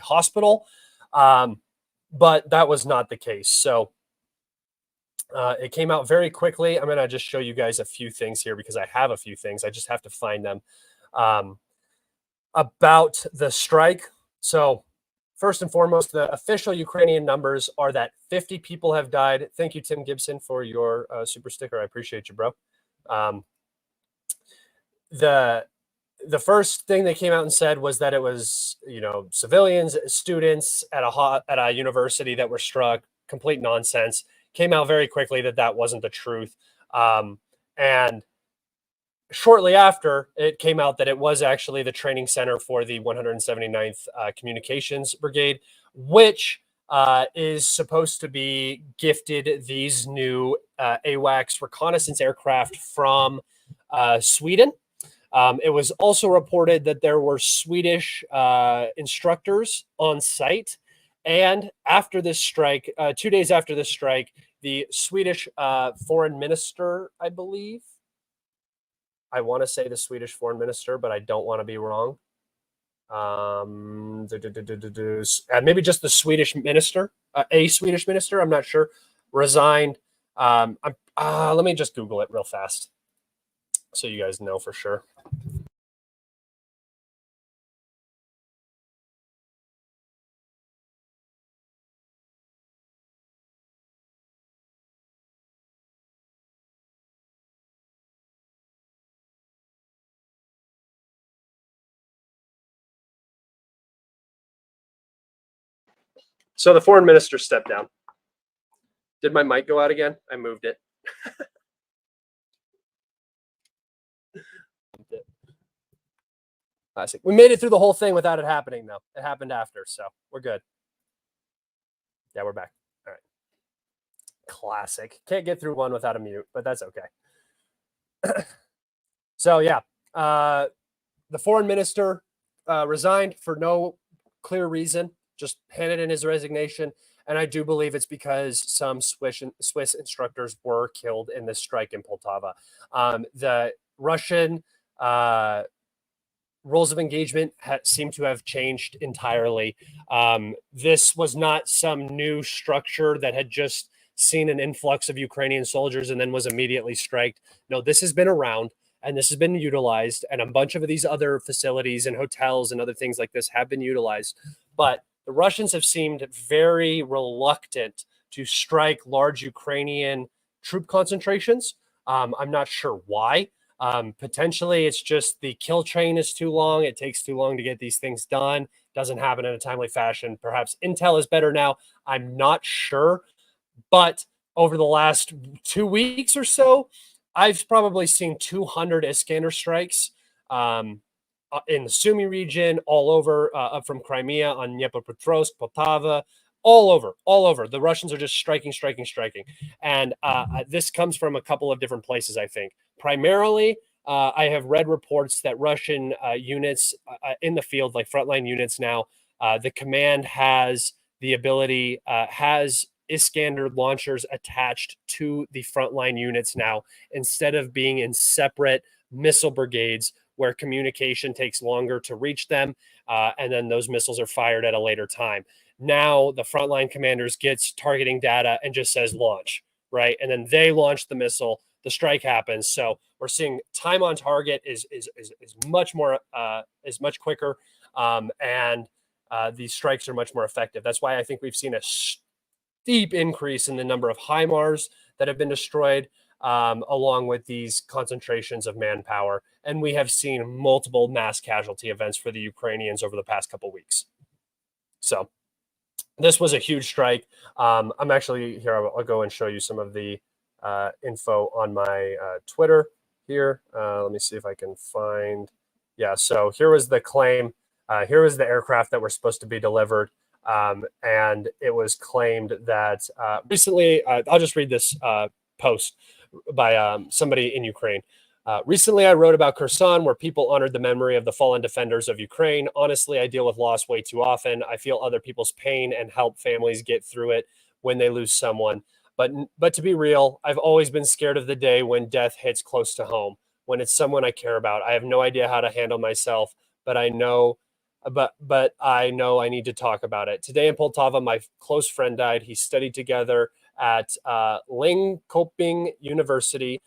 hospital, but that was not the case. So it came out very quickly. I'm going to just show you guys a few things here because I have a few things. I just have to find them about the strike. So first and foremost, the official Ukrainian numbers are that 50 people have died. Thank you, Tim Gibson, for your super sticker. I appreciate you, bro. The first thing they came out and said was that it was, civilians, students at a university that were struck. Complete nonsense. Came out very quickly that that wasn't the truth. And shortly after, it came out that it was actually the training center for the 179th Communications Brigade, which is supposed to be gifted these new AWACS reconnaissance aircraft from Sweden. It was also reported that there were Swedish instructors on site. And after this strike, 2 days after this strike, the Swedish foreign minister, I believe, I want to say the Swedish foreign minister, but I don't want to be wrong. Maybe just the Swedish minister, a Swedish minister, I'm not sure, resigned. Let me just Google it real fast so you guys know for sure. So the foreign minister stepped down. Did my mic go out again? I moved it. Classic. We made it through the whole thing without it happening, though. It happened after, so we're good. Yeah, we're back. All right. Classic. Can't get through one without a mute, but that's okay. So, yeah. The foreign minister resigned for no clear reason, just handed in his resignation. And I do believe it's because some Swiss instructors were killed in this strike in Poltava. The Russian rules of engagement seem to have changed entirely. This was not some new structure that had just seen an influx of Ukrainian soldiers and then was immediately striked. No, this has been around and this has been utilized, and a bunch of these other facilities and hotels and other things like this have been utilized. But the Russians have seemed very reluctant to strike large Ukrainian troop concentrations. I'm not sure why. Potentially it's just the kill train is too long. It takes too long to get these things done. Doesn't happen in a timely fashion. Perhaps intel is better now. I'm not sure. But over the last 2 weeks or so, I've probably seen 200 Iskander strikes in the Sumy region, all over, up from Crimea on Dnipropetrovsk, Poltava, all over. The Russians are just striking. And this comes from a couple of different places, I think. Primarily, I have read reports that Russian units in the field, like frontline units now, the command has the ability, has Iskander launchers attached to the frontline units now, instead of being in separate missile brigades where communication takes longer to reach them, and then those missiles are fired at a later time. Now the frontline commanders gets targeting data and just says launch, right? And then they launch the missile. the strike happens. So we're seeing time on target is much more is much quicker, and these strikes are much more effective. That's why I think we've seen a steep increase in the number of HIMARS that have been destroyed, along with these concentrations of manpower. And we have seen multiple mass casualty events for the Ukrainians over the past couple of weeks. So this was a huge strike. I'm actually here. I'll go and show you some of the info on my Twitter here. Let me see if I can find. Yeah, so here was the claim. Here was the aircraft that were supposed to be delivered. And it was claimed that recently, I'll just read this post by somebody in Ukraine. Recently, I wrote about Kherson, where people honored the memory of the fallen defenders of Ukraine. Honestly, I deal with loss way too often. I feel other people's pain and help families get through it when they lose someone. But to be real, I've always been scared of the day when death hits close to home, when it's someone I care about. I have no idea how to handle myself, but I know I need to talk about it. Today in Poltava, my close friend died. He studied together at Linköping University.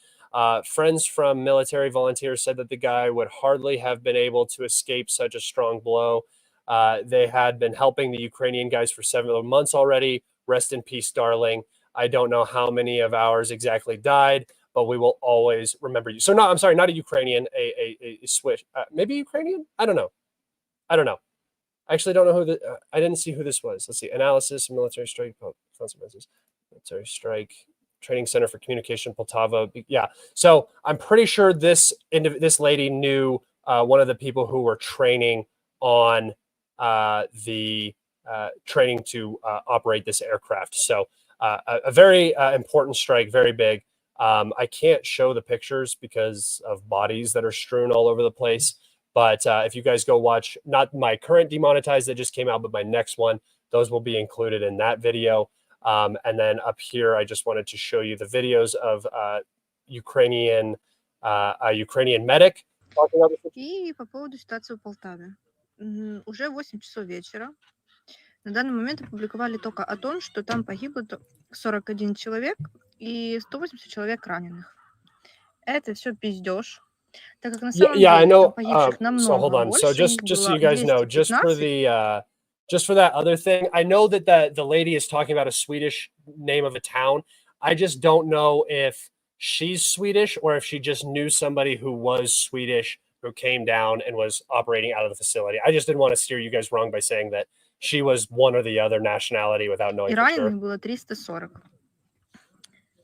Friends from military volunteers said that the guy would hardly have been able to escape such a strong blow. They had been helping the Ukrainian guys for several months already. Rest in peace, darling. I don't know how many of ours exactly died, but we will always remember you. So no, I'm sorry, not a Ukrainian, a Swiss, maybe Ukrainian? I don't know. I actually don't know who I didn't see who this was. Let's see. Analysis, military strike, consequences, military strike, training center for communication, Poltava. Yeah. So I'm pretty sure this lady knew one of the people who were training on the training to operate this aircraft. So a very important strike, very big. I can't show the pictures because of bodies that are strewn all over the place. But if you guys go watch, not my current demonetized that just came out, but my next one, those will be included in that video. And then up here, I just wanted to show you the videos of a Ukrainian medic talking about this. И по поводу ситуации в Полтаве. Уже 8 часов вечера. На данный момент опубликовали только о том, что там погибло 41 человек и 180 человек раненых. Это все пиздеж. Так как на самом деле I know. погибших намного So hold on. больше. So just so you guys know, just for that other thing, I know that the lady is talking about a Swedish name of a town. I just don't know if she's Swedish or if she just knew somebody who was Swedish who came down and was operating out of the facility. I just didn't want to steer you guys wrong by saying that she was one or the other nationality without knowing. И раненых было 340.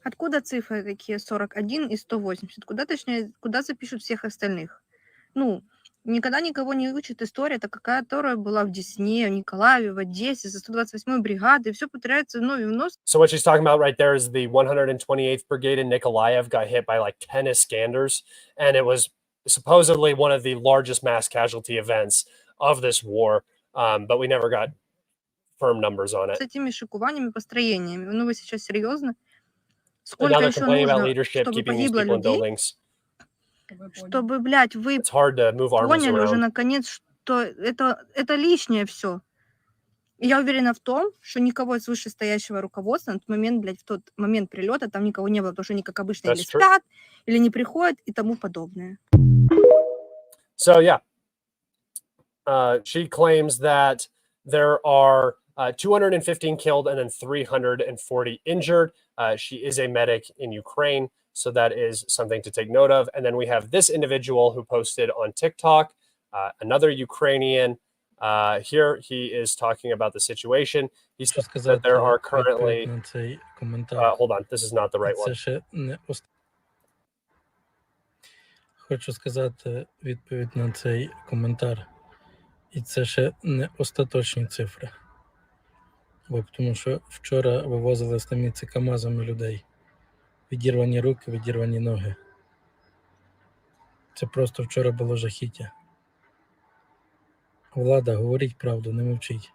Откуда цифры такие 41 и 180? Куда запишут всех остальных? Ну, никогда никого не учит история, это которая была в Десне, в Николаеве, в Одессе, за 128-й бригады, и все повторяется вновь и вновь. So what she's talking about right there is the 128th Brigade in Nikolaev got hit by like 10 Iskanders, and it was supposedly one of the largest mass casualty events of this war, but we never got firm numbers on it. С этими шикуваниями, построениями. Ну, вы сейчас серьезно? Сколько еще нужно, чтобы погибло людей? Чтобы, блядь, вы поняли уже наконец, что это лишнее все. И я уверена в том, что никого из вышестоящего руководства на тот момент, блядь, в тот момент прилета там никого не было, потому что они, как обычно, или спят, или не приходят и тому подобное. So, yeah. She claims that there are 215 killed and then 340 injured. She is a medic in Ukraine, so that is something to take note of. And then we have this individual who posted on TikTok, another Ukrainian. Here he is talking about the situation. He says that there are currently... hold on, this is not the right one. Хочу сказати відповідь на цей коментар. І це ще не остаточні цифри. Бо тому що вчора вивозили з наміці КАМАЗами людей. Відірвані руки, відірвані ноги. Це просто вчора було жахіття. Влада, говоріть правду, не мовчіть.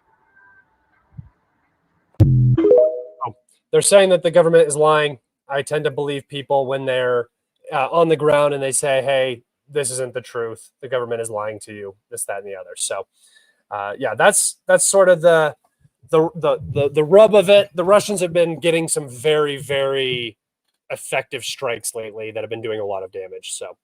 They're saying that the government is lying. I tend to believe people when they're on the ground and they say, hey, this isn't the truth. The government is lying to you, this, that, and the other. So, yeah, that's sort of the rub of it. The Russians have been getting some very, very effective strikes lately that have been doing a lot of damage. So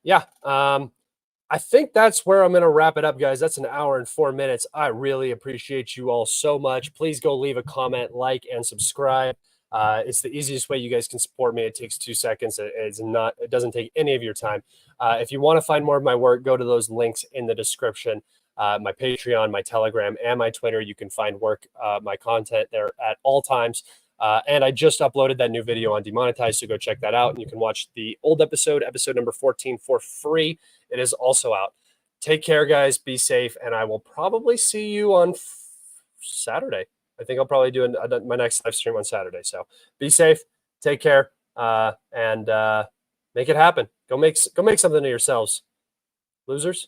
yeah, I think that's where I'm going to wrap it up, guys. That's an hour and 4 minutes. I really appreciate you all so much. Please go leave a comment, like, and subscribe. It's the easiest way you guys can support me. It takes 2 seconds. It doesn't take any of your time. If you want to find more of my work, go to those links in the description. My Patreon, my Telegram, and my Twitter. You can find my content there at all times. And I just uploaded that new video on demonetized, so go check that out. And you can watch the old episode number 14, for free. It is also out. Take care, guys. Be safe, and I will probably see you on Saturday. I think I'll probably do my next live stream on Saturday. So be safe, take care, and make it happen. Go make something of yourselves, losers.